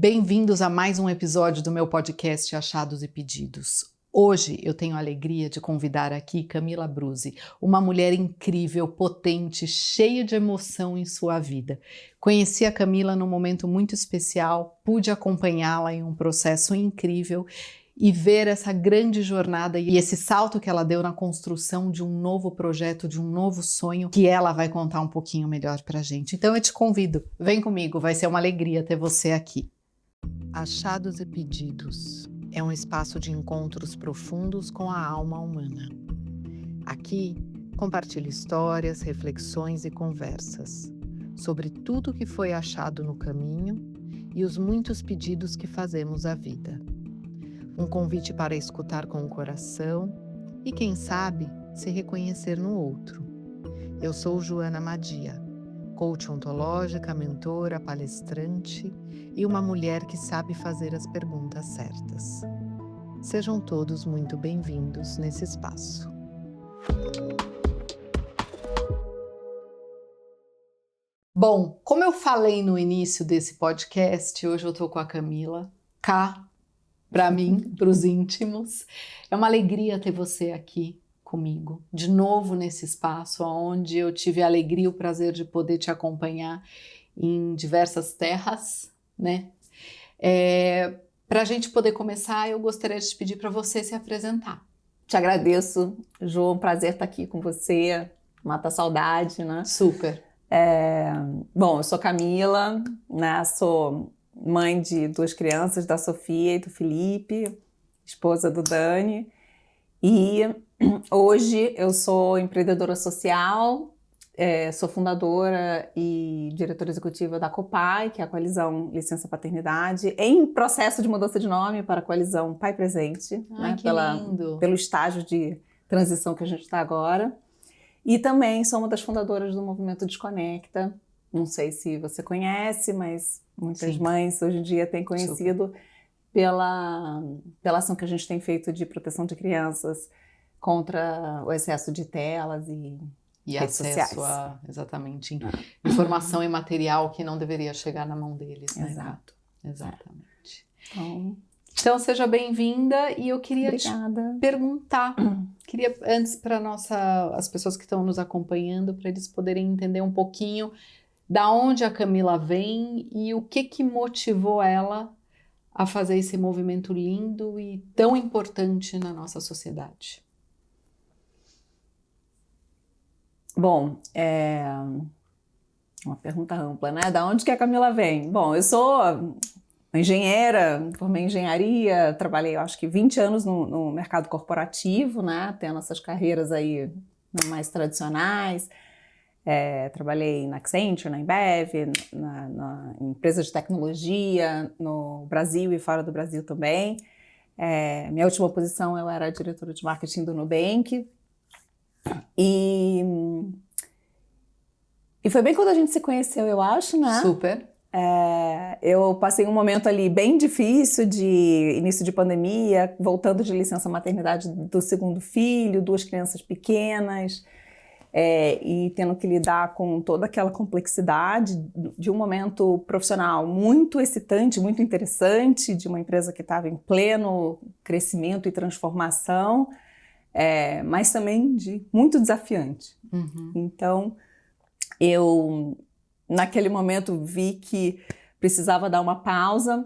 Bem-vindos a mais um episódio do meu podcast Achados e Pedidos. Hoje eu tenho a alegria de convidar aqui Camila Bruzzi, uma mulher incrível, potente, cheia de emoção em sua vida. Conheci a Camila num momento muito especial, pude acompanhá-la em um processo incrível e ver essa grande jornada e esse salto que ela deu na construção de um novo projeto, de um novo sonho, que ela vai contar um pouquinho melhor pra gente. Então eu te convido, vem comigo, vai ser uma alegria ter você aqui. Achados e Pedidos é um espaço de encontros profundos com a alma humana. Aqui, compartilho histórias, reflexões e conversas sobre tudo que foi achado no caminho e os muitos pedidos que fazemos à vida. Um convite para escutar com o coração e, quem sabe, se reconhecer no outro. Eu sou Joana Madia, coach ontológica, mentora, palestrante e uma mulher que sabe fazer as perguntas certas. Sejam todos muito bem-vindos nesse espaço. Bom, como eu falei no início desse podcast, hoje eu tô com a Camila, para mim, para os íntimos. É uma alegria ter você aqui comigo, de novo nesse espaço onde eu tive a alegria e o prazer de poder te acompanhar em diversas terras, né? Para a gente poder começar, eu gostaria de te pedir para você se apresentar. Te agradeço, Jô, um prazer estar aqui com você, mata a saudade, né? Super. Bom, eu sou Camila, né? Sou mãe de 2 crianças, da Sofia e do Felipe, esposa do Dani, e hoje eu sou empreendedora social, sou fundadora e diretora executiva da COPAI, que é a Coalizão Licença Paternidade, em processo de mudança de nome para a Coalizão Pai Presente, né? Que lindo! Pelo estágio de transição que a gente está agora. E também sou uma das fundadoras do Movimento Desconecta. Não sei se você conhece, mas muitas mães hoje em dia têm conhecido pela ação que a gente tem feito de proteção de crianças contra o excesso de telas e redes acesso sociais. a, exatamente, informação e material que não deveria chegar na mão deles, né? Exato. Exatamente. Então seja bem-vinda e eu queria obrigada. te perguntar, queria antes para as pessoas que estão nos acompanhando, para eles poderem entender um pouquinho da onde a Camila vem e o que motivou ela a fazer esse movimento lindo e tão importante na nossa sociedade. Bom, uma pergunta ampla, né? Da onde que a Camila vem? Bom, eu sou engenheira, formei em engenharia, trabalhei, acho que 20 anos no mercado corporativo, né? Tendo essas carreiras aí mais tradicionais. Trabalhei na Accenture, na Embev, na empresa de tecnologia, no Brasil e fora do Brasil também. Minha última posição, eu era diretora de marketing do Nubank. E foi bem quando a gente se conheceu, eu acho, né? Super. Eu passei um momento ali bem difícil de início de pandemia, voltando de licença maternidade do 2º filho, 2 crianças pequenas, e tendo que lidar com toda aquela complexidade de um momento profissional muito excitante, muito interessante, de uma empresa que estava em pleno crescimento e transformação, mas também muito desafiante. Então, eu, naquele momento, vi que precisava dar uma pausa,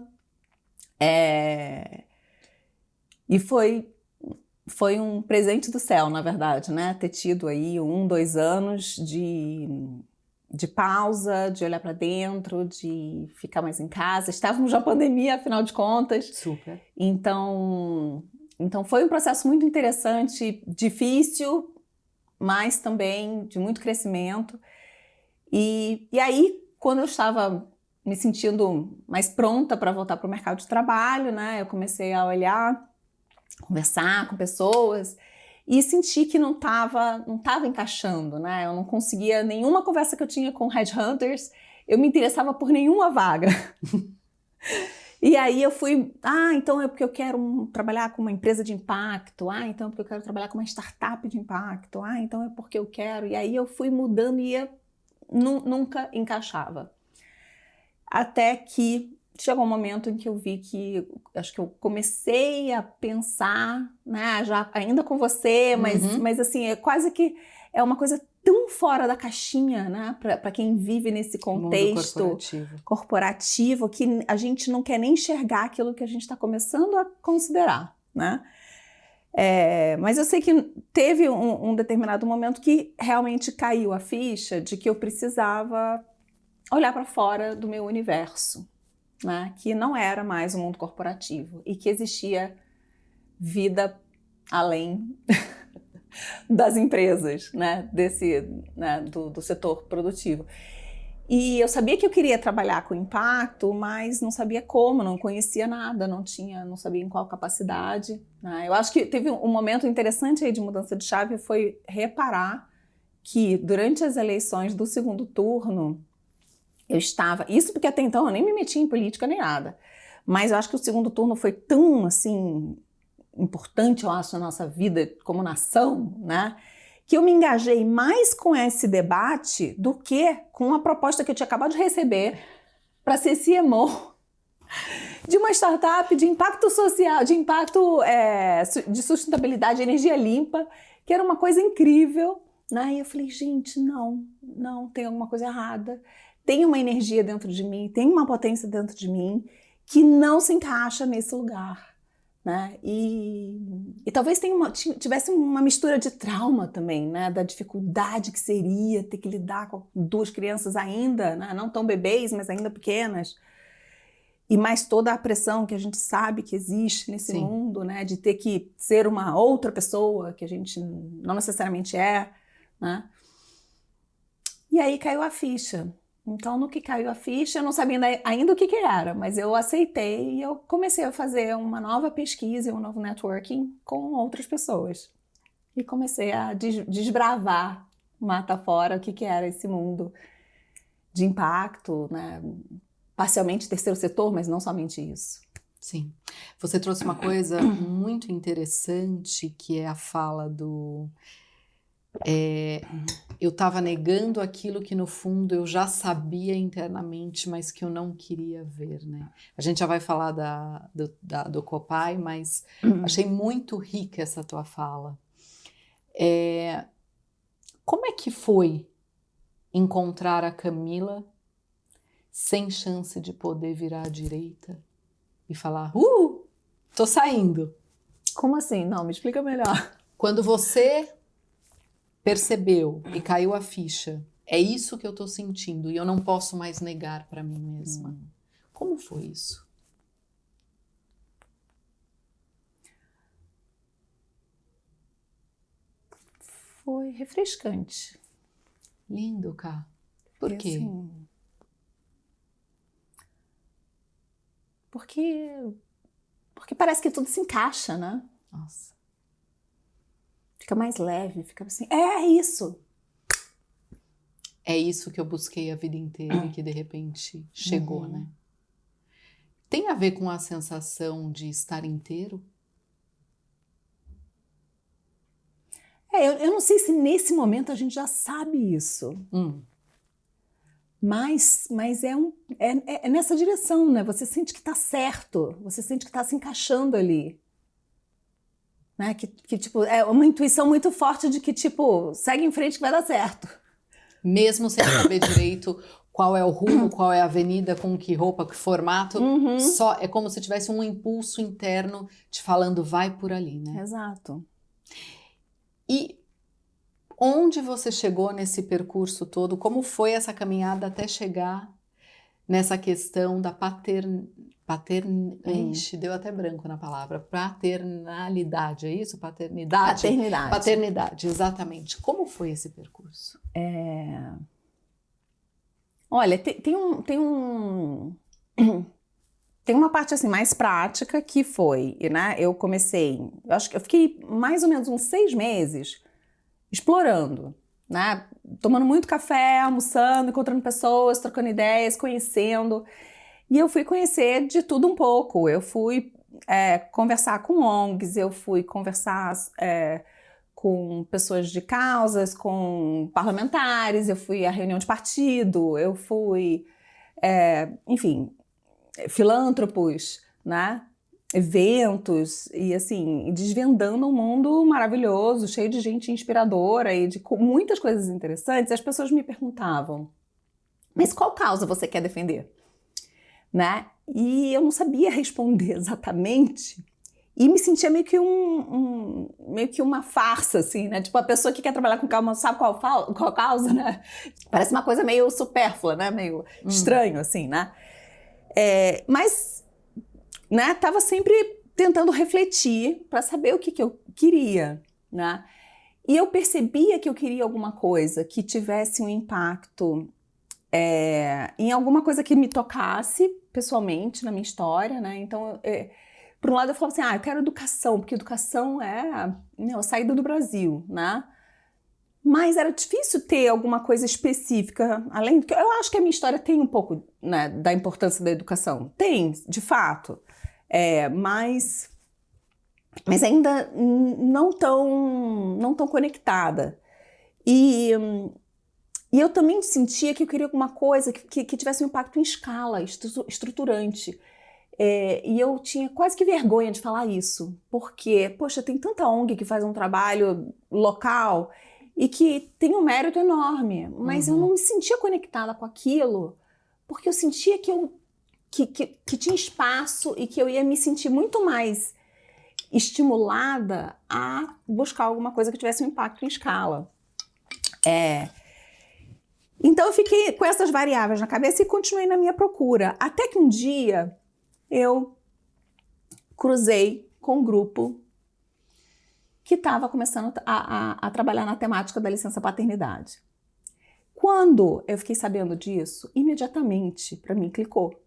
e foi um presente do céu, na verdade, né? Ter tido aí 2 anos de pausa, de olhar para dentro, de ficar mais em casa. Estávamos na pandemia, afinal de contas. Super. Então foi um processo muito interessante, difícil, mas também de muito crescimento. E aí, quando eu estava me sentindo mais pronta para voltar para o mercado de trabalho, né, eu comecei a olhar, conversar com pessoas e senti que não estava encaixando, né? Eu não conseguia, nenhuma conversa que eu tinha com headhunters, eu me interessava por nenhuma vaga. E aí eu fui, então é porque eu quero trabalhar com uma empresa de impacto, então é porque eu quero trabalhar com uma startup de impacto, então é porque eu quero. E aí eu fui mudando e nunca encaixava. Até que chegou um momento em que eu vi que, acho que eu comecei a pensar, né, já ainda com você, mas assim, é quase que é uma coisa tão fora da caixinha, né, para quem vive nesse contexto corporativo, que a gente não quer nem enxergar aquilo que a gente está começando a considerar, né? Mas eu sei que teve um determinado momento que realmente caiu a ficha de que eu precisava olhar para fora do meu universo, né? Que não era mais o mundo corporativo e que existia vida além das empresas, né? Né? Do setor produtivo. E eu sabia que eu queria trabalhar com impacto, mas não sabia como, não conhecia nada, não sabia em qual capacidade, né? Eu acho que teve um momento interessante aí de mudança de chave, foi reparar que durante as eleições do segundo turno, eu estava... Isso porque até então eu nem me metia em política nem nada, mas eu acho que o segundo turno foi tão, assim, importante, eu acho, na nossa vida como nação, né? Que eu me engajei mais com esse debate do que com a proposta que eu tinha acabado de receber para ser CMO de uma startup de impacto social, de impacto de sustentabilidade, energia limpa, que era uma coisa incrível, né? E eu falei, gente, não, tem alguma coisa errada. Tem uma energia dentro de mim, tem uma potência dentro de mim que não se encaixa nesse lugar. Né? E talvez tivesse uma mistura de trauma também, né? Da dificuldade que seria ter que lidar com duas crianças ainda, né? Não tão bebês, mas ainda pequenas, e mais toda a pressão que a gente sabe que existe nesse Sim. mundo, né? De ter que ser uma outra pessoa que a gente não necessariamente é, né? E aí caiu a ficha. Então, no que caiu a ficha, eu não sabia ainda o que era, mas eu aceitei e eu comecei a fazer uma nova pesquisa, um novo networking com outras pessoas. E comecei a desbravar mata fora o que era esse mundo de impacto, né? Parcialmente terceiro setor, mas não somente isso. Sim. Você trouxe uma coisa muito interessante, que é a fala do... eu estava negando aquilo que no fundo eu já sabia internamente, mas que eu não queria ver, né? A gente já vai falar do Copai, mas achei muito rica essa tua fala. Como é que foi encontrar a Camila sem chance de poder virar à direita e falar, tô saindo? Como assim? Não, me explica melhor. Quando você percebeu e caiu a ficha, é isso que eu tô sentindo e eu não posso mais negar para mim mesma. Como foi isso? Foi refrescante. Lindo, Cá. Por quê? Assim, porque parece que tudo se encaixa, né? Nossa. Fica mais leve, fica assim, é isso. É isso que eu busquei a vida inteira e que de repente chegou, né? Tem a ver com a sensação de estar inteiro? Eu não sei se nesse momento a gente já sabe isso. Mas é nessa direção, né? Você sente que está certo, você sente que está se encaixando ali. Né? Que tipo, é uma intuição muito forte de que, tipo, segue em frente que vai dar certo. Mesmo sem saber direito qual é o rumo, qual é a avenida, com que roupa, que formato, só é como se tivesse um impulso interno te falando, vai por ali, né? Exato. E onde você chegou nesse percurso todo? Como foi essa caminhada até chegar nessa questão da Ixi, deu até branco na palavra. Paternalidade, é isso? Paternidade? Paternidade, exatamente. Como foi esse percurso? Olha, tem uma parte assim mais prática que foi, né? Eu acho que eu fiquei mais ou menos uns 6 meses explorando, né? Tomando muito café, almoçando, encontrando pessoas, trocando ideias, conhecendo. E eu fui conhecer de tudo um pouco. Eu fui conversar com ONGs, eu fui conversar com pessoas de causas, com parlamentares, eu fui à reunião de partido, eu fui, enfim, filântropos, né? Eventos e assim, desvendando um mundo maravilhoso, cheio de gente inspiradora e de muitas coisas interessantes. As pessoas me perguntavam, mas qual causa você quer defender? Né? E eu não sabia responder exatamente e me sentia meio que uma farsa, assim, né? Tipo, a pessoa que quer trabalhar com calma sabe qual causa, né? Parece uma coisa meio supérflua, né? Meio estranho, assim, né? Mas, né, tava sempre tentando refletir para saber o que eu queria, né? E eu percebia que eu queria alguma coisa que tivesse um impacto em alguma coisa que me tocasse pessoalmente na minha história, né? Então, por um lado eu falava assim, eu quero educação, porque educação é a saída do Brasil, né? Mas era difícil ter alguma coisa específica, além do que eu acho que a minha história tem um pouco, né, da importância da educação. Tem, de fato. Mas ainda não tão conectada. E eu também sentia que eu queria alguma coisa que tivesse um impacto em escala, estruturante. E eu tinha quase que vergonha de falar isso, porque, poxa, tem tanta ONG que faz um trabalho local e que tem um mérito enorme, mas eu não me sentia conectada com aquilo, porque eu sentia que tinha espaço e que eu ia me sentir muito mais estimulada a buscar alguma coisa que tivesse um impacto em escala. Então eu fiquei com essas variáveis na cabeça e continuei na minha procura, até que um dia eu cruzei com um grupo que estava começando a trabalhar na temática da licença paternidade. Quando eu fiquei sabendo disso, imediatamente para mim clicou.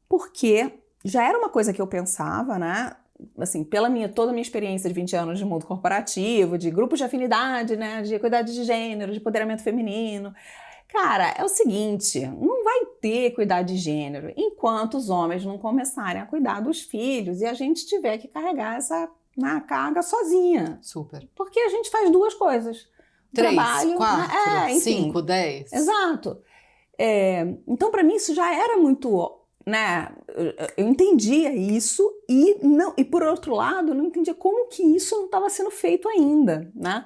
Porque já era uma coisa que eu pensava, né? Assim, toda a minha experiência de 20 anos de mundo corporativo, de grupos de afinidade, né? De equidade de gênero, de empoderamento feminino. Cara, é o seguinte, não vai ter equidade de gênero enquanto os homens não começarem a cuidar dos filhos e a gente tiver que carregar essa carga sozinha. Super. Porque a gente faz duas coisas. 3, trabalho, 4, enfim. 5, 10. Exato. Então, para mim, isso já era muito... né? Eu entendia isso e por outro lado, não entendia como que isso não estava sendo feito ainda, né?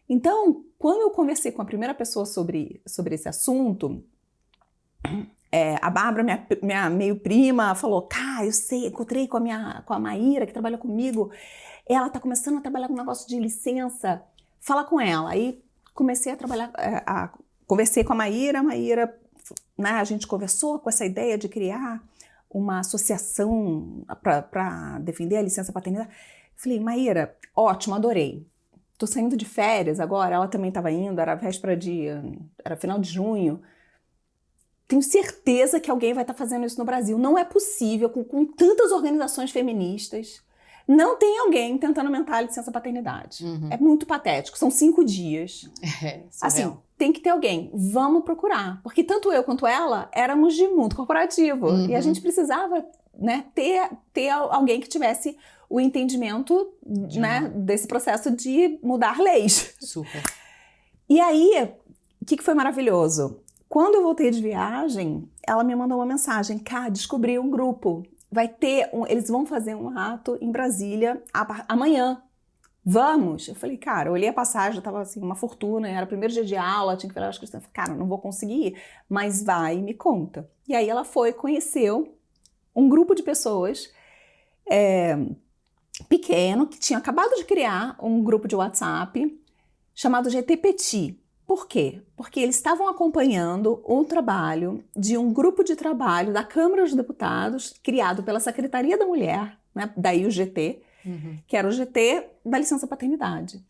Então, quando eu conversei com a primeira pessoa sobre esse assunto, a Bárbara, minha meio-prima, falou, eu sei, encontrei com a Maíra, que trabalha comigo, ela está começando a trabalhar com um negócio de licença, fala com ela. Aí comecei a trabalhar, conversei com a Maíra, né, a gente conversou com essa ideia de criar uma associação para defender a licença paternidade. Falei, Maíra, ótimo, adorei. Tô saindo de férias agora, ela também estava indo, era era final de junho. Tenho certeza que alguém vai estar fazendo isso no Brasil. Não é possível, com tantas organizações feministas, não tem alguém tentando aumentar a licença paternidade. É muito patético, são 5 dias. Assim, tem que ter alguém. Vamos procurar. Porque tanto eu quanto ela éramos de mundo corporativo. E a gente precisava, né, ter alguém que tivesse o entendimento, né, desse processo de mudar leis. Super. E aí, o que foi maravilhoso? Quando eu voltei de viagem, ela me mandou uma mensagem. Descobri um grupo. Eles vão fazer um ato em Brasília amanhã. Vamos? Eu falei, eu olhei a passagem, tava assim, uma fortuna, era o primeiro dia de aula, tinha que virar as questões. Não vou conseguir ir, mas vai e me conta. E aí ela conheceu um grupo de pessoas pequeno, que tinha acabado de criar um grupo de WhatsApp chamado GT Petit. Por quê? Porque eles estavam acompanhando o trabalho de um grupo de trabalho da Câmara dos Deputados, criado pela Secretaria da Mulher, né? Daí o GT, que era o GT da licença paternidade.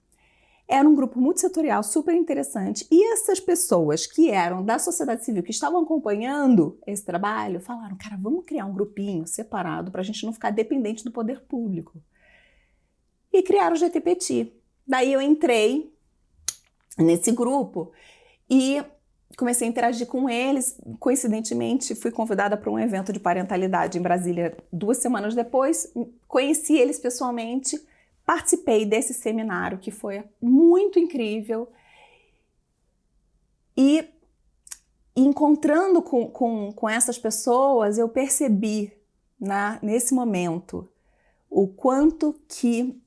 Era um grupo multissetorial super interessante e essas pessoas que eram da sociedade civil, que estavam acompanhando esse trabalho, falaram, vamos criar um grupinho separado para a gente não ficar dependente do poder público. E criaram o GT Petit. Daí eu entrei nesse grupo e comecei a interagir com eles. Coincidentemente, fui convidada para um evento de parentalidade em Brasília 2 semanas depois. Conheci eles pessoalmente, participei desse seminário que foi muito incrível. E encontrando com essas pessoas, eu percebi, né, nesse momento, o quanto que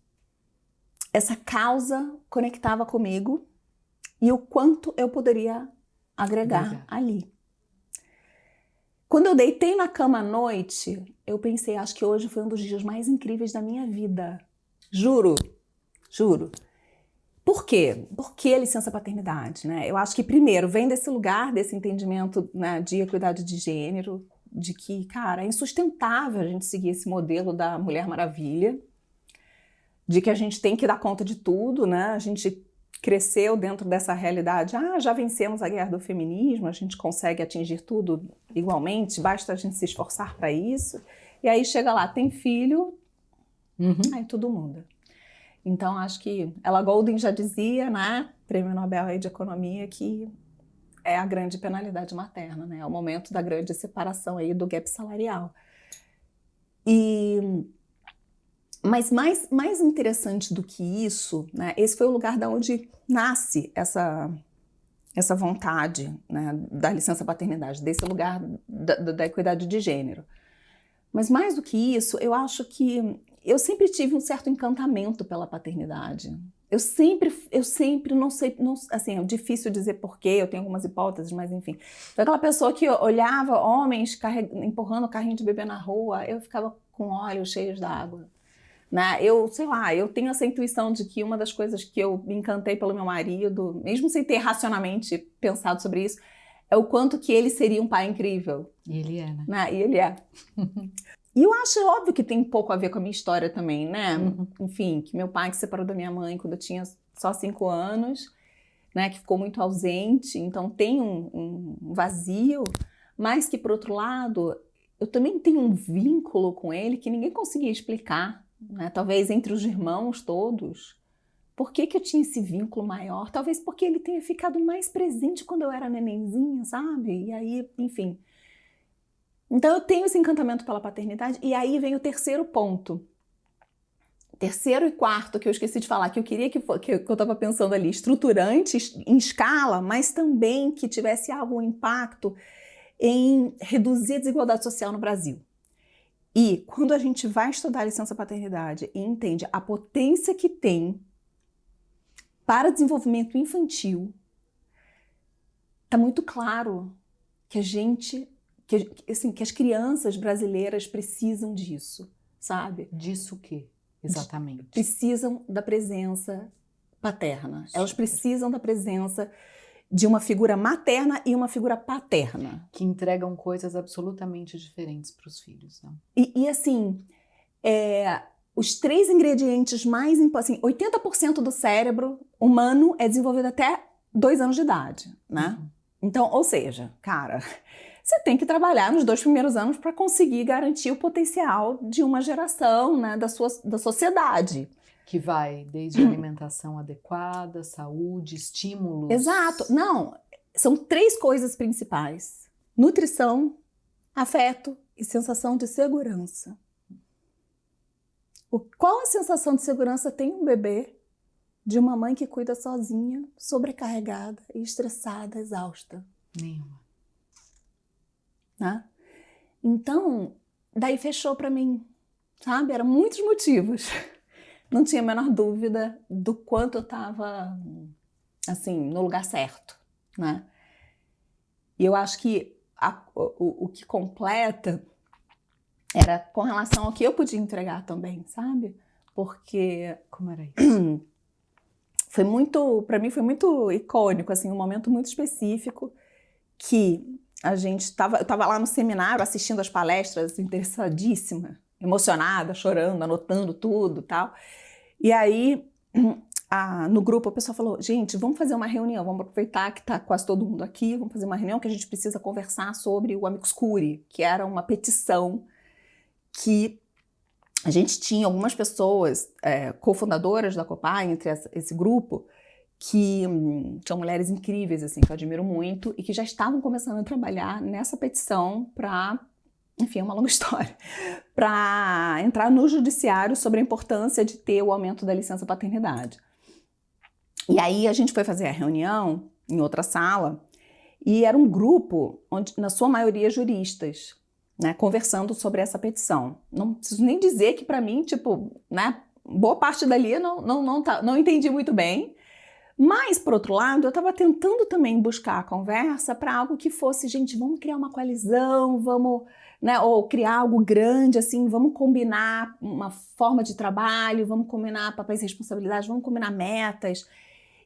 essa causa conectava comigo e o quanto eu poderia agregar ali. Quando eu deitei na cama à noite, eu pensei, acho que hoje foi um dos dias mais incríveis da minha vida. Juro, juro. Por quê? Por que licença paternidade, né? Eu acho que, primeiro, vem desse lugar, desse entendimento, né, de equidade de gênero, de que, cara, é insustentável a gente seguir esse modelo da Mulher Maravilha, de que a gente tem que dar conta de tudo, né? A gente cresceu dentro dessa realidade, já vencemos a guerra do feminismo, a gente consegue atingir tudo igualmente, basta a gente se esforçar para isso. E aí chega lá, tem filho, aí tudo muda. Então, acho que Ella Goldin já dizia, né, Prêmio Nobel aí de Economia, que é a grande penalidade materna, né? É o momento da grande separação aí do gap salarial. Mas mais interessante do que isso, né, esse foi o lugar da onde nasce essa vontade, né, da licença paternidade, desse lugar da equidade de gênero. Mas mais do que isso, eu acho que eu sempre tive um certo encantamento pela paternidade. Eu sempre, não sei, assim, é difícil dizer porquê, eu tenho algumas hipóteses, mas enfim. Foi aquela pessoa que olhava homens empurrando o carrinho de bebê na rua, eu ficava com olhos cheios d'água. Né? Eu tenho essa intuição de que uma das coisas que eu me encantei pelo meu marido, mesmo sem ter racionalmente pensado sobre isso, é o quanto que ele seria um pai incrível. E ele é, né? E ele é. E eu acho óbvio que tem um pouco a ver com a minha história também, né? Enfim, que meu pai que se separou da minha mãe quando eu tinha só 5 anos, né? Que ficou muito ausente, então tem um vazio, mas que, por outro lado, eu também tenho um vínculo com ele que ninguém conseguia explicar, né? Talvez entre os irmãos todos. Por que eu tinha esse vínculo maior? Talvez porque ele tenha ficado mais presente quando eu era nenenzinha, sabe? E aí, enfim... Então eu tenho esse encantamento pela paternidade e aí vem o terceiro ponto. Terceiro e quarto que eu esqueci de falar, que eu queria que eu estava pensando ali, estruturante em escala, mas também que tivesse algum impacto em reduzir a desigualdade social no Brasil. E quando a gente vai estudar a licença paternidade e entende a potência que tem para desenvolvimento infantil, está muito claro que que as crianças brasileiras precisam disso, sabe? Disso o quê, exatamente? Precisam da presença paterna. Super. Elas precisam da presença de uma figura materna e uma figura paterna. Que entregam coisas absolutamente diferentes para os filhos, né? E assim, os 3 ingredientes mais importantes, assim, 80% do cérebro humano é desenvolvido até 2 anos de idade, né? Então, ou seja, cara... Você tem que trabalhar nos 2 primeiros anos para conseguir garantir o potencial de uma geração, né, da sociedade. Que vai desde alimentação adequada, saúde, estímulos. Exato. Não, são 3 coisas principais. Nutrição, afeto e sensação de segurança. Qual a sensação de segurança tem um bebê de uma mãe que cuida sozinha, sobrecarregada, estressada, exausta? Nenhuma. Né? Então, daí fechou para mim, sabe? Eram muitos motivos. Não tinha a menor dúvida do quanto eu estava, assim, no lugar certo, né? E eu acho que o que completa era com relação ao que eu podia entregar também, sabe? Porque... Como era isso? Para mim foi muito icônico, assim, um momento muito específico que... eu estava lá no seminário assistindo as palestras, interessadíssima, emocionada, chorando, anotando tudo e tal. E aí, no grupo, a pessoa falou, gente, vamos fazer uma reunião, vamos aproveitar que está quase todo mundo aqui, vamos fazer uma reunião que a gente precisa conversar sobre o Amicus Curiae, que era uma petição que a gente tinha algumas pessoas cofundadoras da COPAI, entre esse grupo, que são mulheres incríveis, assim, que eu admiro muito, e que já estavam começando a trabalhar nessa petição para, enfim, é uma longa história, para entrar no judiciário sobre a importância de ter o aumento da licença paternidade. E aí a gente foi fazer a reunião em outra sala, E era um grupo, onde, na sua maioria, juristas, né, conversando sobre essa petição. Não preciso nem dizer que, para mim, tipo, né, boa parte dali eu não entendi muito bem. Mas, por outro lado, eu estava tentando também buscar a conversa para algo que fosse, gente, vamos criar uma coalizão, vamos, né, ou criar algo grande, assim, vamos combinar uma forma de trabalho, vamos combinar papéis e responsabilidades, vamos combinar metas.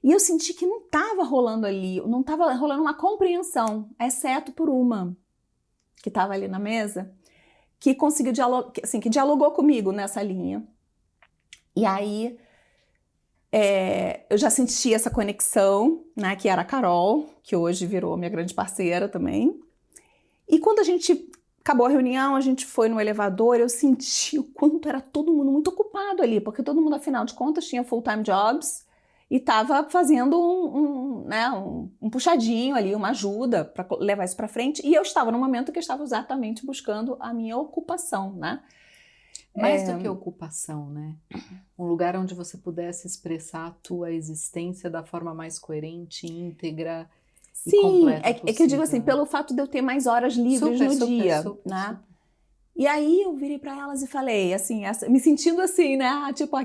E eu senti que não estava rolando ali, não estava rolando uma compreensão, exceto por uma que estava ali na mesa, que conseguiu dialogar, assim, que dialogou comigo nessa linha. E aí eu já senti essa conexão, né, que era a Carol, que hoje virou minha grande parceira também. E quando a gente acabou a reunião, a gente foi no elevador, eu senti o quanto era todo mundo muito ocupado ali, porque todo mundo, afinal de contas, tinha full-time jobs e estava fazendo um puxadinho ali, uma ajuda para levar isso para frente. E eu estava no momento que eu estava exatamente buscando a minha ocupação, né? Mais do que ocupação, né? Um lugar onde você pudesse expressar a tua existência da forma mais coerente, íntegra e completa possível. É que eu digo assim, pelo fato de eu ter mais horas livres no dia, né? E aí eu virei para elas e falei, assim, me sentindo assim, né? Tipo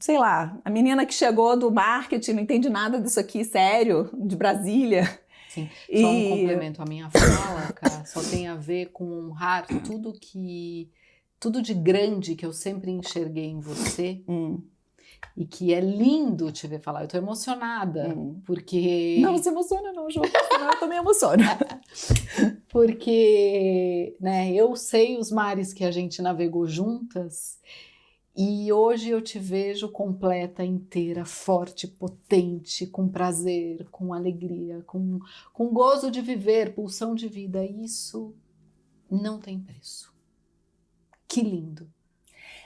sei lá, a menina que chegou do marketing, não entende nada disso aqui, sério, de Brasília. Sim, só um complemento à minha fala, cara, só tem a ver com honrar tudo de grande que eu sempre enxerguei em você e que é lindo te ver falar. Eu tô emocionada, porque... Não se emociona não, João, eu também emociono. Porque, né, eu sei os mares que a gente navegou juntas. E hoje eu te vejo completa, inteira, forte, potente, com prazer, com alegria, com gozo de viver, pulsão de vida. Isso não tem preço. Que lindo.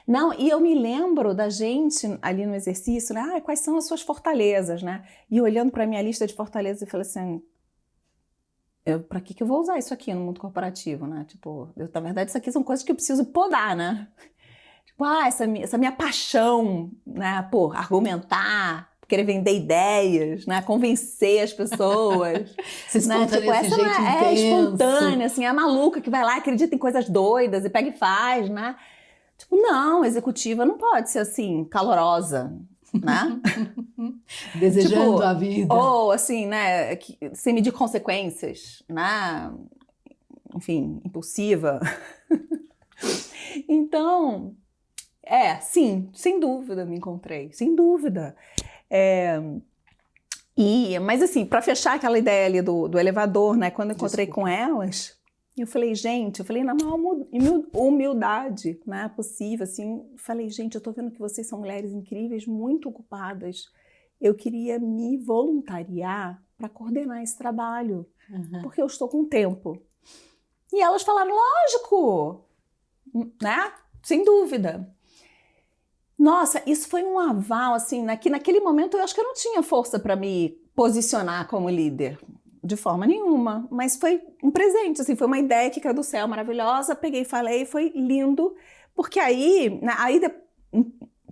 Não, e eu me lembro da gente ali no exercício, né? Quais são as suas fortalezas, né? E olhando para a minha lista de fortalezas, eu falei assim, para que eu vou usar isso aqui no mundo corporativo, né? Tipo, na verdade, isso aqui são coisas que eu preciso podar, né? Essa minha paixão, né, por argumentar, querer vender ideias, né, convencer as pessoas. Se espontânea, né? Tipo, essa jeito é espontânea, assim, é a maluca que vai lá, acredita em coisas doidas e pega e faz, né? Tipo, não, executiva não pode ser assim, calorosa, né? Desejando tipo, a vida. Ou assim, né, sem medir consequências, né? Enfim, impulsiva. Então... sim, sem dúvida me encontrei, sem dúvida. Mas assim, para fechar aquela ideia ali do elevador, né, quando eu encontrei com elas, eu falei, na maior humildade, né, possível, assim, falei, gente, eu tô vendo que vocês são mulheres incríveis, muito ocupadas, eu queria me voluntariar para coordenar esse trabalho, porque eu estou com tempo. E elas falaram, lógico, né, sem dúvida. Nossa, isso foi um aval, assim, que naquele momento eu acho que eu não tinha força para me posicionar como líder, de forma nenhuma, mas foi um presente, assim, foi uma ideia que caiu do céu, maravilhosa, peguei e falei, foi lindo, porque aí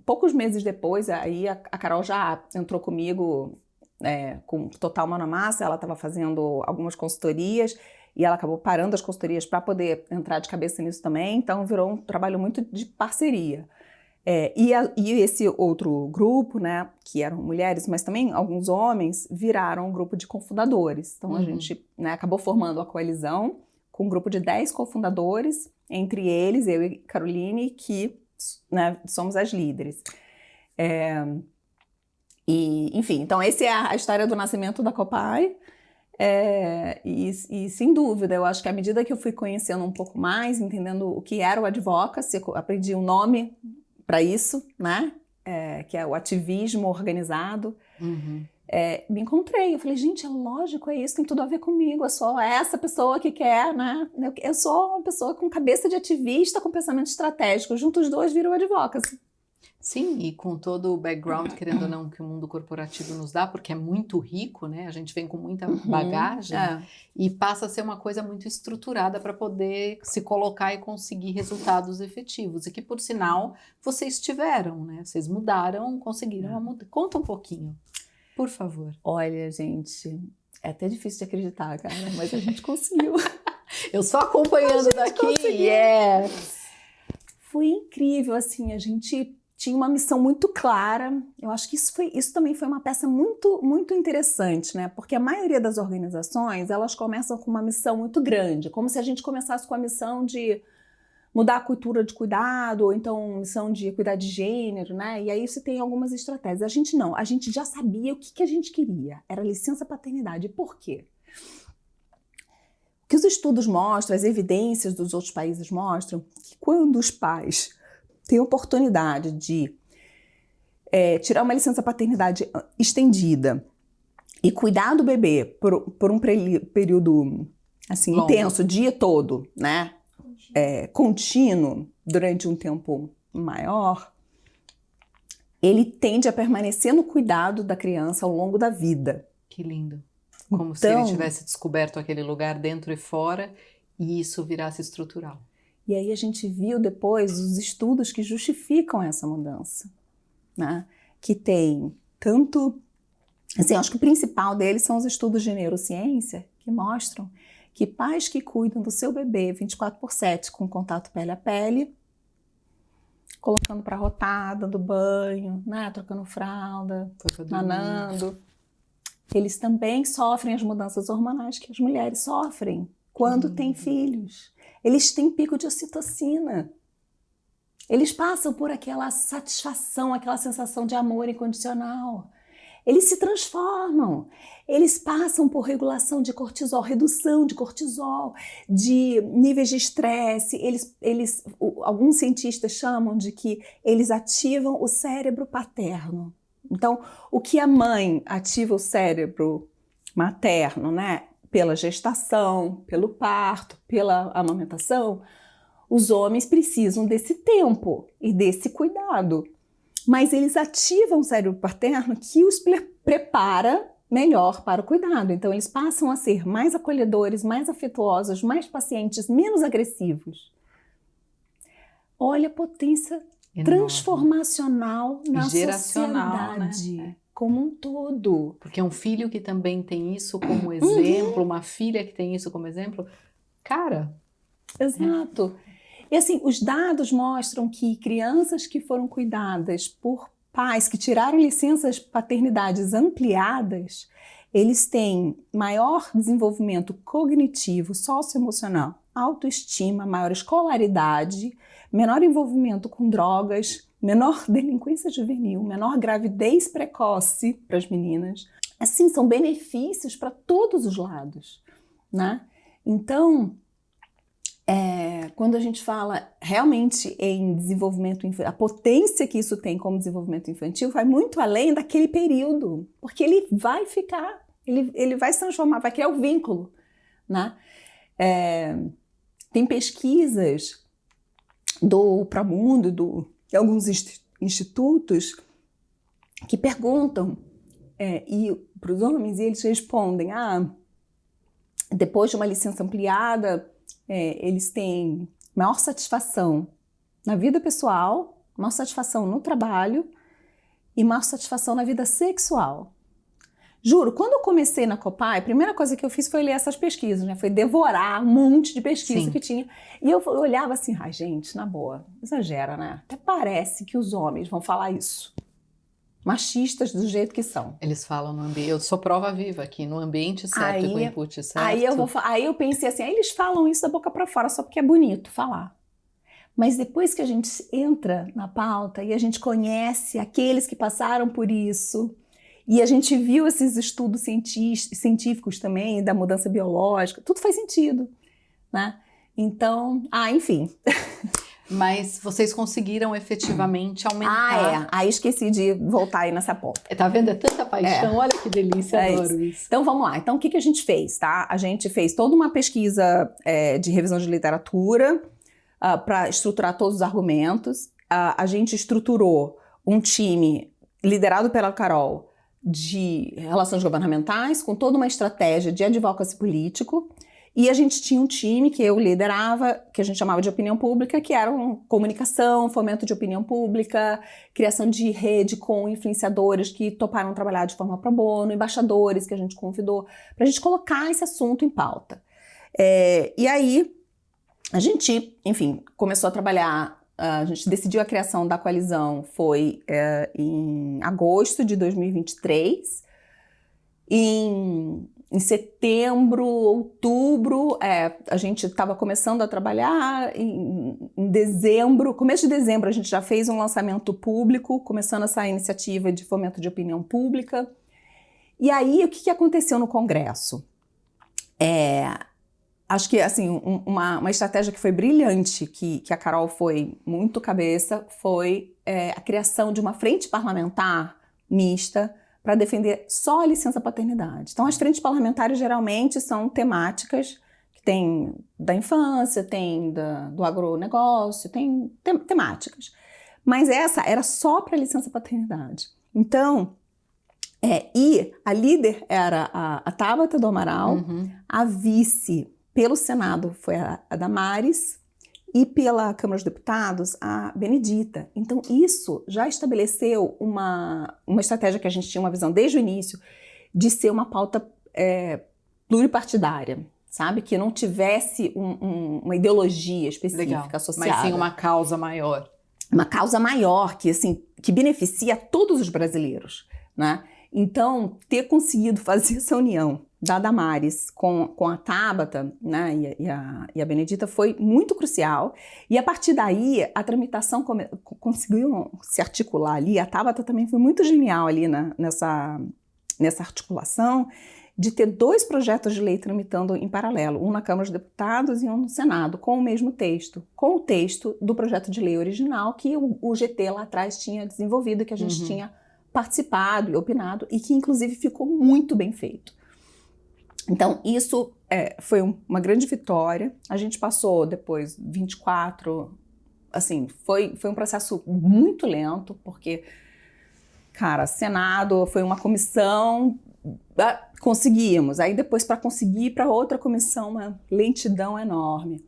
poucos meses depois, aí a Carol já entrou comigo com total mão na massa, ela estava fazendo algumas consultorias, e ela acabou parando as consultorias para poder entrar de cabeça nisso também, então virou um trabalho muito de parceria. E esse outro grupo, né, que eram mulheres, mas também alguns homens, viraram um grupo de cofundadores. Então a gente, né, acabou formando a coalizão com um grupo de 10 cofundadores, entre eles, eu e Caroline, que, né, somos as líderes. Enfim, então essa é a história do nascimento da Copai. E sem dúvida, eu acho que à medida que eu fui conhecendo um pouco mais, entendendo o que era o advocacy, eu aprendi um nome para isso, né? Que é o ativismo organizado. Me encontrei, eu falei, gente, é lógico, é isso, tem tudo a ver comigo, eu sou essa pessoa que quer, né? Eu sou uma pessoa com cabeça de ativista, com pensamento estratégico, juntos os dois viram advocacy. Sim, e com todo o background, querendo ou não, que o mundo corporativo nos dá, porque é muito rico, né? A gente vem com muita bagagem e passa a ser uma coisa muito estruturada para poder se colocar e conseguir resultados efetivos. E que, por sinal, vocês tiveram, né? Vocês mudaram, conseguiram mudar. Conta um pouquinho. Por favor. Olha, gente, é até difícil de acreditar, cara, mas a gente conseguiu. Eu só acompanhando daqui. Foi incrível, assim, a gente tinha uma missão muito clara. Eu acho que isso também foi uma peça muito, muito interessante, né? Porque a maioria das organizações, elas começam com uma missão muito grande, como se a gente começasse com a missão de mudar a cultura de cuidado, ou então missão de cuidar de gênero, né? E aí você tem algumas estratégias. A gente não, a gente já sabia o que a gente queria, era licença paternidade. Por quê? O que os estudos mostram, as evidências dos outros países mostram, que quando os pais têm a oportunidade de tirar uma licença paternidade estendida e cuidar do bebê por um período assim, intenso, o dia todo, né? Contínuo, durante um tempo maior, ele tende a permanecer no cuidado da criança ao longo da vida. Que lindo. Como se ele tivesse descoberto aquele lugar dentro e fora e isso virasse estrutural. E aí a gente viu depois os estudos que justificam essa mudança, né? Que tem tanto... Assim, acho que o principal deles são os estudos de neurociência, que mostram que pais que cuidam do seu bebê 24/7 com contato pele a pele, colocando para rotar, dando banho, né? Trocando fralda, nanando, eles também sofrem as mudanças hormonais que as mulheres sofrem quando têm filhos. Eles têm pico de ocitocina. Eles passam por aquela satisfação, aquela sensação de amor incondicional. Eles se transformam. Eles passam por regulação de cortisol, redução de cortisol, de níveis de estresse. Alguns cientistas chamam de que eles ativam o cérebro paterno. Então, o que a mãe ativa o cérebro materno, né? Pela gestação, pelo parto, pela amamentação, os homens precisam desse tempo e desse cuidado. Mas eles ativam o cérebro paterno que os prepara melhor para o cuidado. Então, eles passam a ser mais acolhedores, mais afetuosos, mais pacientes, menos agressivos. Olha a potência transformacional na sociedade, né? Como um todo. Porque um filho que também tem isso como exemplo, uma filha que tem isso como exemplo, cara... Exato. E assim, os dados mostram que crianças que foram cuidadas por pais que tiraram licenças paternidades ampliadas, eles têm maior desenvolvimento cognitivo, socioemocional, autoestima, maior escolaridade, menor envolvimento com drogas, menor delinquência juvenil, menor gravidez precoce para as meninas. Assim, são benefícios para todos os lados, né? Então, quando a gente fala realmente em desenvolvimento infantil, a potência que isso tem como desenvolvimento infantil vai muito além daquele período, porque ele vai ficar, ele vai se transformar, vai criar o vínculo, né? Tem pesquisas do Promundo, de alguns institutos que perguntam para os homens e eles respondem, depois de uma licença ampliada, eles têm maior satisfação na vida pessoal, maior satisfação no trabalho e maior satisfação na vida sexual. Juro, quando eu comecei na Copai, a primeira coisa que eu fiz foi ler essas pesquisas, né? Foi devorar um monte de pesquisa que tinha. E eu olhava assim, gente, na boa, exagera, né? Até parece que os homens vão falar isso. Machistas do jeito que são. Eles falam no ambiente, eu sou prova viva aqui, no ambiente certo, com o input certo. Aí eu pensei assim, eles falam isso da boca para fora só porque é bonito falar. Mas depois que a gente entra na pauta e a gente conhece aqueles que passaram por isso, e a gente viu esses estudos científicos também, da mudança biológica, tudo faz sentido, né? Então, enfim... Mas vocês conseguiram efetivamente aumentar... Aí esqueci de voltar aí nessa ponta. Tá vendo? É tanta paixão, olha que delícia, adoro isso. Então vamos lá, então o que a gente fez, tá? A gente fez toda uma pesquisa de revisão de literatura para estruturar todos os argumentos. A gente estruturou um time liderado pela Carol de relações governamentais, com toda uma estratégia de advocacy político, E a gente tinha um time que eu liderava, que a gente chamava de opinião pública, que era comunicação, fomento de opinião pública, criação de rede com influenciadores que toparam trabalhar de forma pro bono, embaixadores que a gente convidou, para a gente colocar esse assunto em pauta. E aí, a gente, enfim, começou a trabalhar, a gente decidiu a criação da coalizão, foi em agosto de 2023, em setembro, outubro, a gente estava começando a trabalhar, em dezembro, começo de dezembro a gente já fez um lançamento público, começando essa iniciativa de fomento de opinião pública. E aí, o que aconteceu no Congresso? Acho que, assim, uma estratégia que foi brilhante, que a Carol foi muito cabeça, foi a criação de uma frente parlamentar mista para defender só a licença paternidade. Então, as frentes parlamentares geralmente são temáticas, que tem da infância, tem do agronegócio, tem temáticas. Mas essa era só para licença paternidade. Então, e a líder era a Tabata do Amaral, a vice pelo Senado foi a Damares e pela Câmara dos Deputados a Benedita. Então isso já estabeleceu uma estratégia que a gente tinha uma visão desde o início de ser uma pauta pluripartidária, sabe? Que não tivesse uma ideologia específica associada. Mas sim uma causa maior. Uma causa maior que, assim, que beneficia todos os brasileiros, né? Então, ter conseguido fazer essa união da Damares com a Tabata, né, e a Benedita foi muito crucial. E a partir daí, a tramitação conseguiu se articular ali. A Tabata também foi muito genial ali nessa articulação de ter 2 projetos de lei tramitando em paralelo, um na Câmara dos Deputados e um no Senado, com o mesmo texto, com o texto do projeto de lei original que o GT lá atrás tinha desenvolvido, que a gente tinha participado e opinado, e que inclusive ficou muito bem feito. Então, isso foi uma grande vitória. A gente passou depois 24, assim, foi um processo muito lento, porque, cara, Senado foi uma comissão, conseguimos. Aí depois, para conseguir para outra comissão, uma lentidão enorme.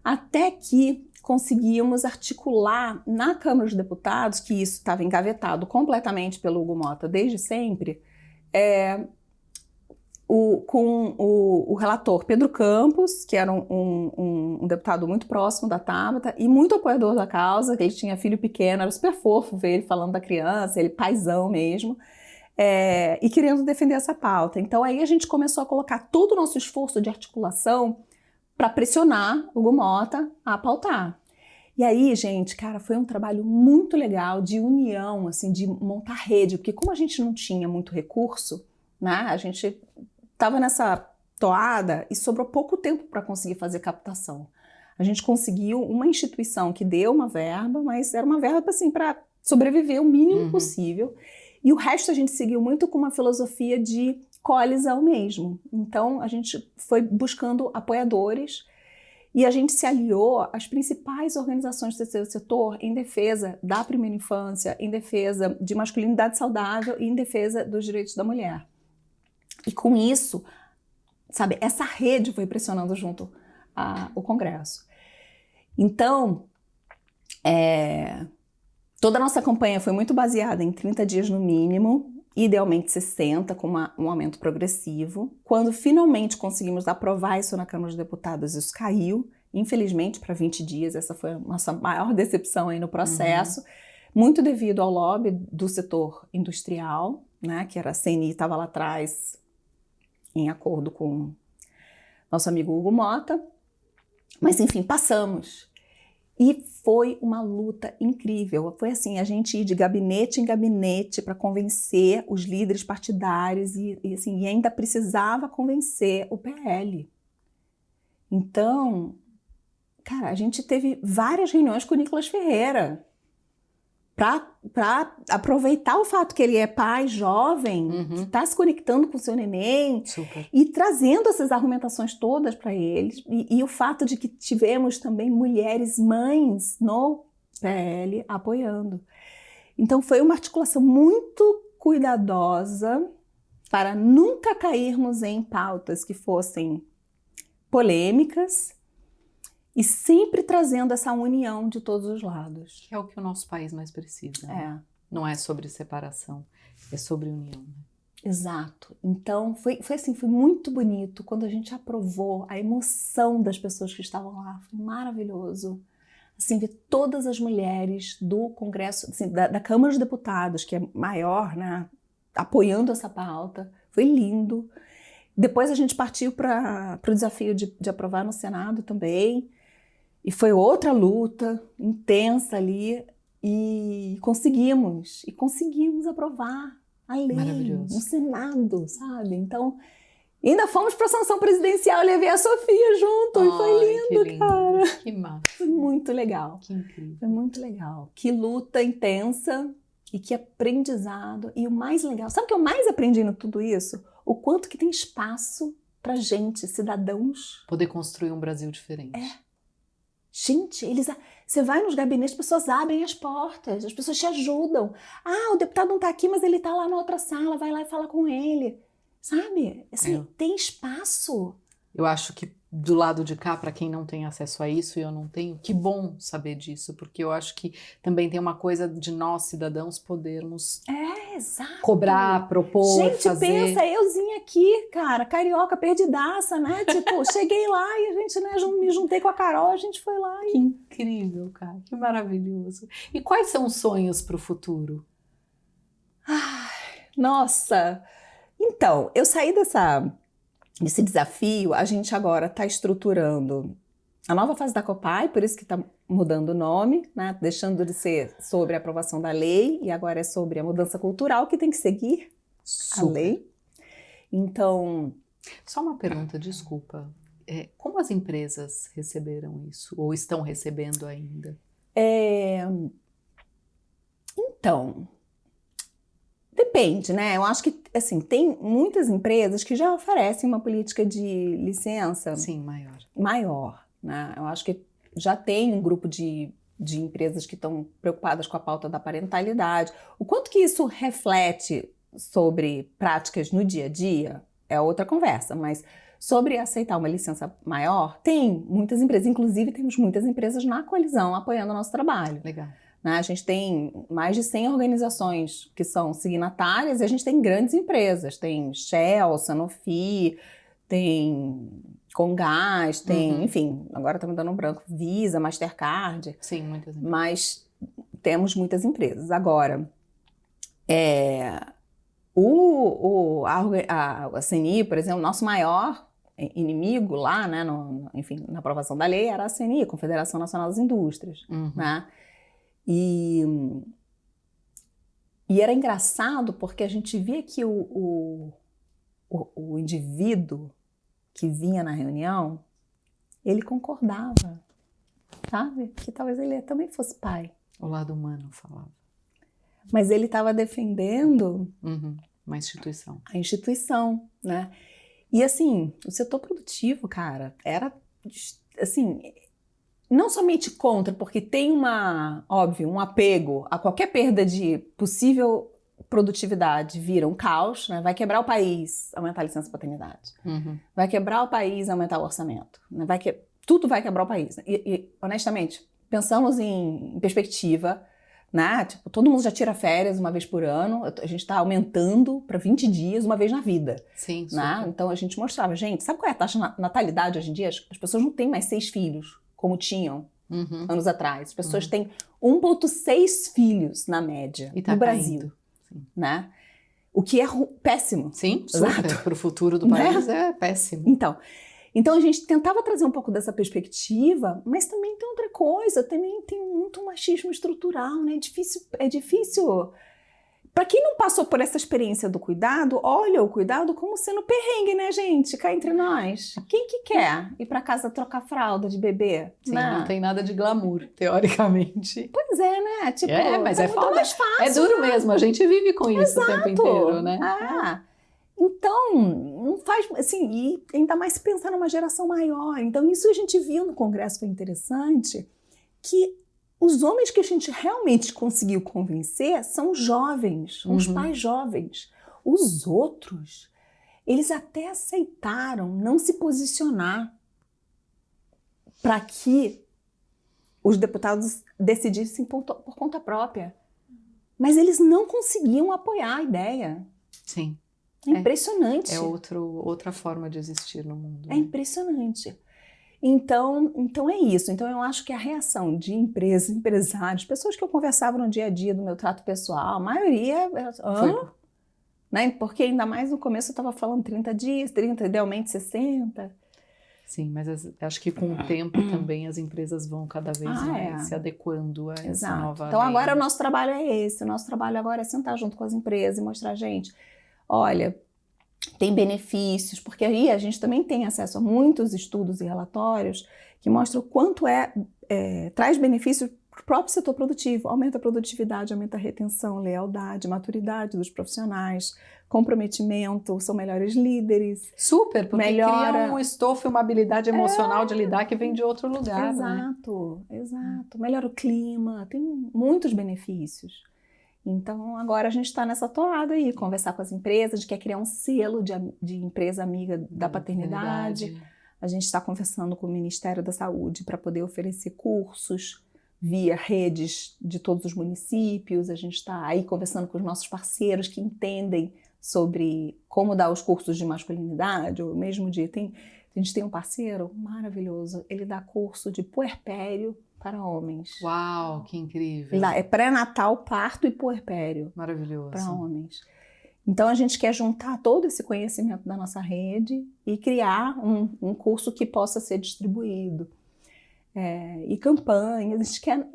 Até que conseguimos articular na Câmara dos Deputados, que isso estava engavetado completamente pelo Hugo Mota desde sempre, com o relator Pedro Campos, que era um deputado muito próximo da Tabata e muito apoiador da causa, que ele tinha filho pequeno, era super fofo ver ele falando da criança, ele paizão mesmo, e querendo defender essa pauta. Então aí a gente começou a colocar todo o nosso esforço de articulação para pressionar o Hugo Mota a pautar. E aí, gente, cara, foi um trabalho muito legal de união, assim, de montar rede, porque como a gente não tinha muito recurso, né, a gente estava nessa toada e sobrou pouco tempo para conseguir fazer captação. A gente conseguiu uma instituição que deu uma verba, mas era uma verba, assim, para sobreviver o mínimo possível. E o resto a gente seguiu muito com uma filosofia de coalizão mesmo. Então, a gente foi buscando apoiadores e a gente se aliou às principais organizações do terceiro setor em defesa da primeira infância, em defesa de masculinidade saudável e em defesa dos direitos da mulher. E com isso, sabe, essa rede foi pressionando junto ao Congresso. Então, toda a nossa campanha foi muito baseada em 30 dias no mínimo, idealmente 60, com um aumento progressivo. Quando finalmente conseguimos aprovar isso na Câmara dos Deputados, isso caiu, infelizmente, para 20 dias. Essa foi a nossa maior decepção aí no processo, muito devido ao lobby do setor industrial, né, que era a CNI, estava lá atrás, em acordo com nosso amigo Hugo Mota. Mas, enfim, passamos. E foi uma luta incrível. Foi assim, a gente ir de gabinete em gabinete para convencer os líderes partidários e ainda precisava convencer o PL. Então, cara, a gente teve várias reuniões com o Nicolas Ferreira para aproveitar o fato que ele é pai jovem, que está se conectando com o seu neném. Super. E trazendo essas argumentações todas para eles. E o fato de que tivemos também mulheres mães no PL apoiando. Então foi uma articulação muito cuidadosa para nunca cairmos em pautas que fossem polêmicas e sempre trazendo essa união de todos os lados. Que é o que o nosso país mais precisa. Né? É. Não é sobre separação, é sobre união. Né? Exato. Então, foi muito bonito quando a gente aprovou, a emoção das pessoas que estavam lá, foi maravilhoso. Assim, ver todas as mulheres do Congresso, assim, da Câmara dos Deputados, que é maior, né, apoiando essa pauta, foi lindo. Depois a gente partiu para o desafio de aprovar no Senado também, e foi outra luta intensa ali, e conseguimos aprovar a lei no Senado, sabe? Então, ainda fomos para a sanção presidencial, levei a Sofia junto, e foi lindo, cara. Que massa. Foi muito legal. Que incrível. Foi muito legal. Que luta intensa e que aprendizado. E o mais legal, sabe o que eu mais aprendi em tudo isso? O quanto que tem espaço pra gente, cidadãos. Poder construir um Brasil diferente. Gente, você vai nos gabinetes, as pessoas abrem as portas, as pessoas te ajudam. Ah, o deputado não tá aqui, mas ele tá lá na outra sala, vai lá e fala com ele. Sabe? Assim, tem espaço. Eu acho que do lado de cá, para quem não tem acesso a isso, e eu não tenho, que bom saber disso, porque eu acho que também tem uma coisa de nós, cidadãos, podermos exato. Cobrar, propor, gente, fazer. Pensa, euzinha aqui, cara, carioca, perdidaça, né? Tipo, cheguei lá e a gente, né, me juntei com a Carol, a gente foi lá. Que incrível, cara, que maravilhoso. E quais são os sonhos para o futuro? Ai, nossa! Então, eu saí desse desafio, a gente agora está estruturando a nova fase da Copai, por isso que está mudando o nome, né? Deixando de ser sobre a aprovação da lei e agora é sobre a mudança cultural que tem que seguir a lei. Então... Só uma pergunta, desculpa. Como as empresas receberam isso? Ou estão recebendo ainda? Então... Depende, né? Eu acho que, assim, tem muitas empresas que já oferecem uma política de licença... Sim, maior, né? Eu acho que já tem um grupo de empresas que estão preocupadas com a pauta da parentalidade. O quanto que isso reflete sobre práticas no dia a dia é outra conversa, mas sobre aceitar uma licença maior, tem muitas empresas. Inclusive, temos muitas empresas na coalizão apoiando o nosso trabalho. Legal. A gente tem mais de 100 organizações que são signatárias e a gente tem grandes empresas. Tem Shell, Sanofi, tem Comgás, tem, enfim, agora está me dando um branco, Visa, Mastercard. Sim, muitas empresas. Mas temos muitas empresas. Agora, a CNI, por exemplo, nosso maior inimigo lá, né, enfim, na aprovação da lei era a CNI, Confederação Nacional das Indústrias, né? E era engraçado porque a gente via que o indivíduo que vinha na reunião, ele concordava, sabe? Que talvez ele também fosse pai. O lado humano falava. Mas ele estava defendendo uma instituição. A instituição, né? E assim, o setor produtivo, cara, era assim... Não somente contra, porque tem óbvio, um apego a qualquer perda de possível produtividade vira um caos, né? Vai quebrar o país, aumentar a licença paternidade. Vai quebrar o país, aumentar o orçamento. Né? Tudo vai quebrar o país. E honestamente, pensamos em perspectiva, né? Tipo, todo mundo já tira férias uma vez por ano, a gente está aumentando para 20 dias uma vez na vida. Sim, né? Então a gente mostrava, gente, sabe qual é a taxa de natalidade hoje em dia? As pessoas não têm mais 6 filhos. Como tinham anos atrás. As pessoas têm 1,6 filhos na média no Brasil. Né? O que é péssimo. Sim, super. Para o futuro do país é péssimo. Então a gente tentava trazer um pouco dessa perspectiva, mas também tem outra coisa, também tem muito machismo estrutural, né? É difícil. Para quem não passou por essa experiência do cuidado, olha o cuidado como sendo perrengue, né, gente? Cá entre nós. Quem que quer ir para casa trocar fralda de bebê? Sim, não tem nada de glamour, teoricamente. Pois é, né? Tipo, mas é muito mais fácil. É duro mesmo, a gente vive com isso o tempo inteiro, né? Então, não faz, assim, e ainda mais se pensar numa geração maior. Então, isso a gente viu no Congresso, foi interessante, que os homens que a gente realmente conseguiu convencer são jovens, são os pais jovens. Os outros, eles até aceitaram não se posicionar para que os deputados decidissem por conta própria. Mas eles não conseguiam apoiar a ideia. Sim. É impressionante. É outra forma de existir no mundo. É impressionante. Então é isso. Então eu acho que a reação de empresas, empresários, pessoas que eu conversava no dia a dia do meu trato pessoal, a maioria era, né? Porque ainda mais no começo eu estava falando 30 dias, 30, idealmente 60. Sim, mas acho que com o tempo também as empresas vão cada vez mais se adequando a essa nova Então lei. agora o nosso trabalho é esse. O nosso trabalho agora é sentar junto com as empresas e mostrar, gente, olha, tem benefícios, porque aí a gente também tem acesso a muitos estudos e relatórios que mostram o quanto traz benefícios para o próprio setor produtivo. Aumenta a produtividade, aumenta a retenção, lealdade, maturidade dos profissionais, comprometimento, são melhores líderes. Super, porque melhora... cria um estofo e uma habilidade emocional de lidar que vem de outro lugar. Exato, né? Exato. Melhora o clima, tem muitos benefícios. Então, agora a gente está nessa toada aí, conversar com as empresas, a gente quer criar um selo de empresa amiga da paternidade. A gente está conversando com o Ministério da Saúde para poder oferecer cursos via redes de todos os municípios. A gente está aí conversando com os nossos parceiros que entendem sobre como dar os cursos de masculinidade, ou mesmo a gente tem um parceiro maravilhoso, ele dá curso de puerpério para homens. Uau, que incrível. Lá é pré-natal, parto e puerpério. Maravilhoso. Para homens. Então a gente quer juntar todo esse conhecimento da nossa rede e criar um curso que possa ser distribuído. E campanhas, a gente quer,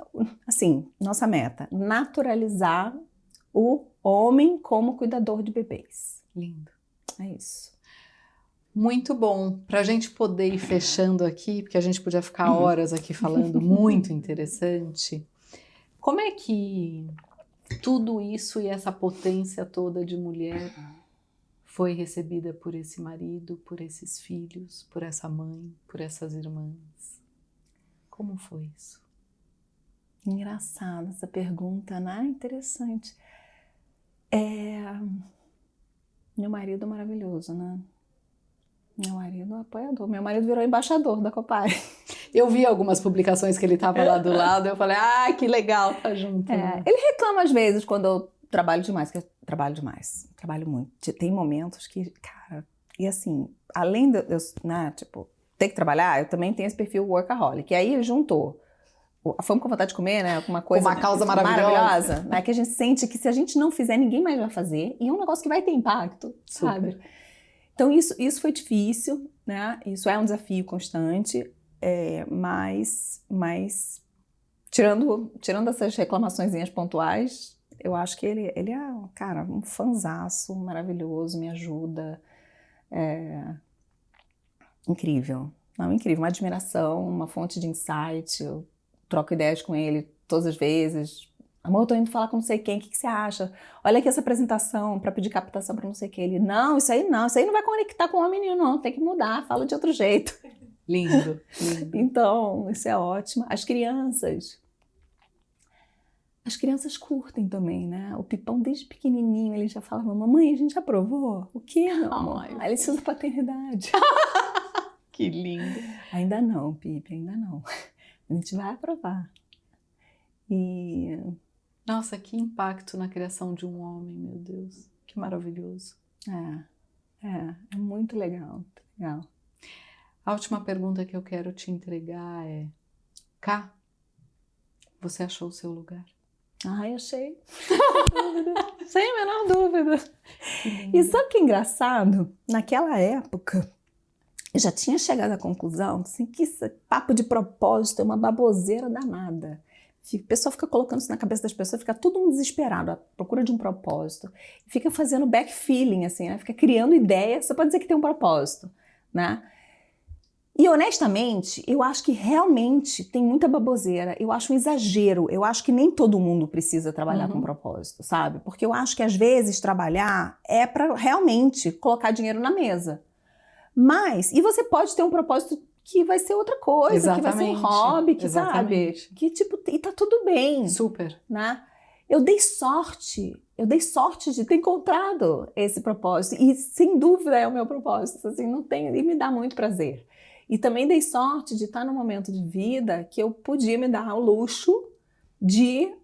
assim, nossa meta, naturalizar o homem como cuidador de bebês. Lindo. É isso. Muito bom. Para a gente poder ir fechando aqui, porque a gente podia ficar horas aqui falando, muito interessante. Como é que tudo isso e essa potência toda de mulher foi recebida por esse marido, por esses filhos, por essa mãe, por essas irmãs? Como foi isso? Engraçada essa pergunta, né? Interessante. Meu marido é maravilhoso, né? Meu marido é um apoiador. Meu marido virou embaixador da Copare. Eu vi algumas publicações que ele estava lá do lado, eu falei, que legal, tá junto. Né? Ele reclama às vezes quando eu trabalho demais, que eu trabalho demais, trabalho muito. Tem momentos que, cara, e assim, além de eu, né, tipo, ter que trabalhar, eu também tenho esse perfil workaholic. E aí juntou a fome com vontade de comer, né? Uma coisa uma causa maravilhosa, né? Que a gente sente que se a gente não fizer, ninguém mais vai fazer. E é um negócio que vai ter impacto, sabe? Então isso foi difícil, né? Isso é um desafio constante, mas tirando essas reclamaçõezinhas pontuais, eu acho que ele é, cara, um fanzaço maravilhoso, me ajuda. Incrível. Não, incrível. Uma admiração, uma fonte de insight. Eu troco ideias com ele todas as vezes. Amor, eu tô indo falar com não sei quem, o que você acha? Olha aqui essa apresentação para pedir captação para não sei quem. Ele, não, isso aí não vai conectar com o homem nenhum, não, tem que mudar, fala de outro jeito. Lindo, lindo. Então, isso é ótimo. As crianças curtem também, né? O Pipão, desde pequenininho, ele já falava, mamãe, a gente já provou? O quê, meu amor? A licença da paternidade. Que lindo. Ainda não, Pipe, ainda não. A gente vai aprovar. Nossa, que impacto na criação de um homem, meu Deus. Que maravilhoso. É muito legal, muito legal. A última pergunta que eu quero te entregar é: Ká, você achou o seu lugar? Ai, achei. Sem a menor dúvida. E sabe o que é engraçado? Naquela época, eu já tinha chegado à conclusão assim, que esse papo de propósito é uma baboseira danada. O pessoal fica colocando isso na cabeça das pessoas, fica todo mundo desesperado à procura de um propósito. Fica fazendo backfilling, assim, né? Fica criando ideias, você pode dizer que tem um propósito, né? E honestamente, eu acho que realmente tem muita baboseira, eu acho um exagero, eu acho que nem todo mundo precisa trabalhar com propósito, sabe? Porque eu acho que às vezes trabalhar é para realmente colocar dinheiro na mesa. E você pode ter um propósito que vai ser outra coisa, exatamente, que vai ser um hobby, que exatamente. Sabe? Que tipo, e tá tudo bem. Super. Né? Eu dei sorte de ter encontrado esse propósito e sem dúvida é o meu propósito, assim, não tem, e me dá muito prazer. E também dei sorte de estar num momento de vida que eu podia me dar ao luxo de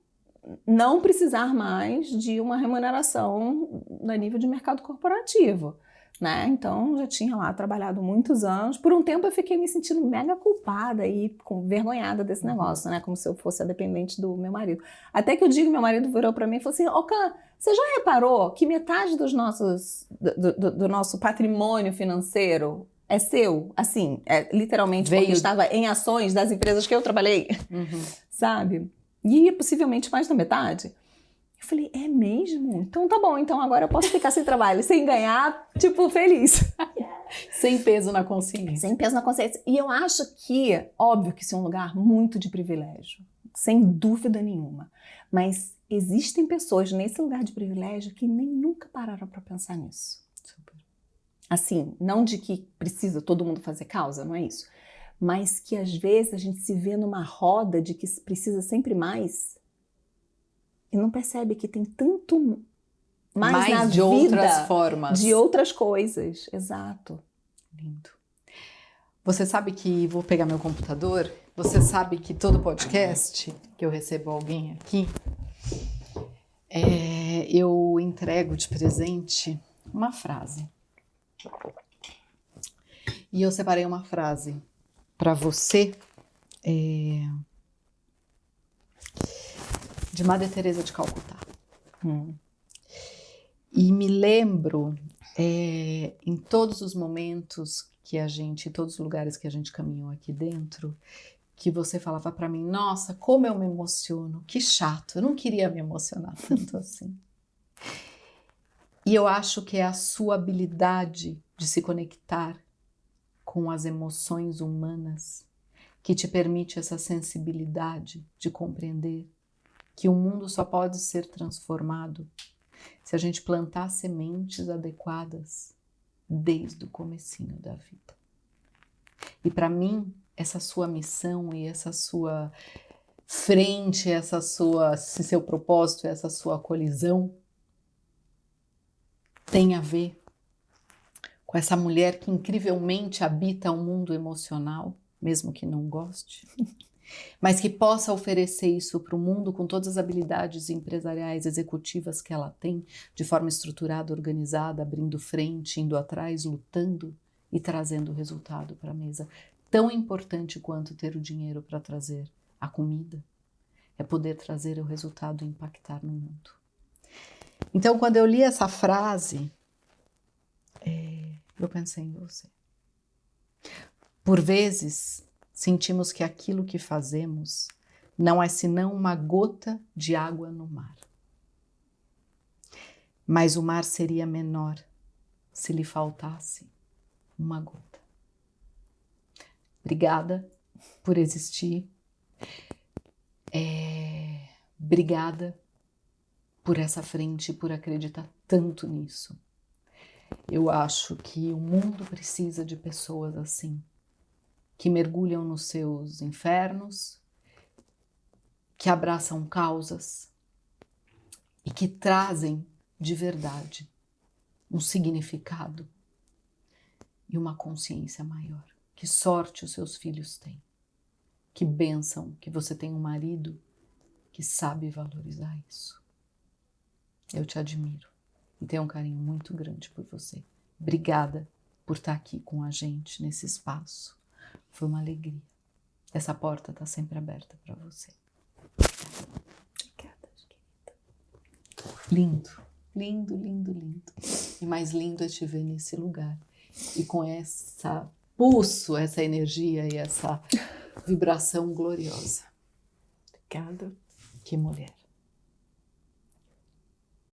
não precisar mais de uma remuneração no nível de mercado corporativo, né? Então, já tinha lá trabalhado muitos anos. Por um tempo, eu fiquei me sentindo mega culpada e vergonhada desse negócio, né? Como se eu fosse a dependente do meu marido. Até que eu digo, meu marido virou para mim e falou assim, Okan, você já reparou que metade do nosso patrimônio financeiro é seu? Assim, literalmente porque estava em ações das empresas que eu trabalhei, sabe? E possivelmente mais da metade. Eu falei, é mesmo? Então tá bom, então agora eu posso ficar sem trabalho, sem ganhar, tipo, feliz. Sem peso na consciência. Sem peso na consciência. E eu acho que, óbvio que isso é um lugar muito de privilégio, sem dúvida nenhuma. Mas existem pessoas nesse lugar de privilégio que nem nunca pararam para pensar nisso. Super. Assim, não de que precisa todo mundo fazer causa, não é isso. Mas que às vezes a gente se vê numa roda de que precisa sempre mais e não percebe que tem tanto mais na de vida, outras formas. De outras coisas, exato. Lindo. Você sabe que, vou pegar meu computador, você sabe que todo podcast que eu recebo alguém aqui, eu entrego de presente uma frase. E eu separei uma frase para você, de Madre Teresa de Calcutá. E me lembro, em todos os momentos em todos os lugares que a gente caminhou aqui dentro, que você falava para mim, nossa, como eu me emociono, que chato, eu não queria me emocionar tanto assim. E eu acho que é a sua habilidade de se conectar com as emoções humanas que te permite essa sensibilidade de compreender que o mundo só pode ser transformado se a gente plantar sementes adequadas desde o comecinho da vida. E para mim, essa sua missão e essa sua frente, esse seu propósito, essa sua colisão tem a ver com essa mulher que incrivelmente habita um mundo emocional, mesmo que não goste, mas que possa oferecer isso para o mundo com todas as habilidades empresariais, executivas que ela tem, de forma estruturada, organizada, abrindo frente, indo atrás, lutando e trazendo o resultado para a mesa. Tão importante quanto ter o dinheiro para trazer a comida é poder trazer o resultado e impactar no mundo. Então, quando eu li essa frase, eu pensei em você. Por vezes, sentimos que aquilo que fazemos não é senão uma gota de água no mar. Mas o mar seria menor se lhe faltasse uma gota. Obrigada por existir. Obrigada por essa frente, por acreditar tanto nisso. Eu acho que o mundo precisa de pessoas assim, que mergulham nos seus infernos, que abraçam causas e que trazem de verdade um significado e uma consciência maior. Que sorte os seus filhos têm. Que bênção que você tem um marido que sabe valorizar isso. Eu te admiro e tenho um carinho muito grande por você. Obrigada por estar aqui com a gente nesse espaço. Foi uma alegria. Essa porta está sempre aberta para você. Obrigada, querida. Lindo, lindo, lindo, lindo. E mais lindo é te ver nesse lugar. E com essa pulso, essa energia e essa vibração gloriosa. Obrigada. Que mulher.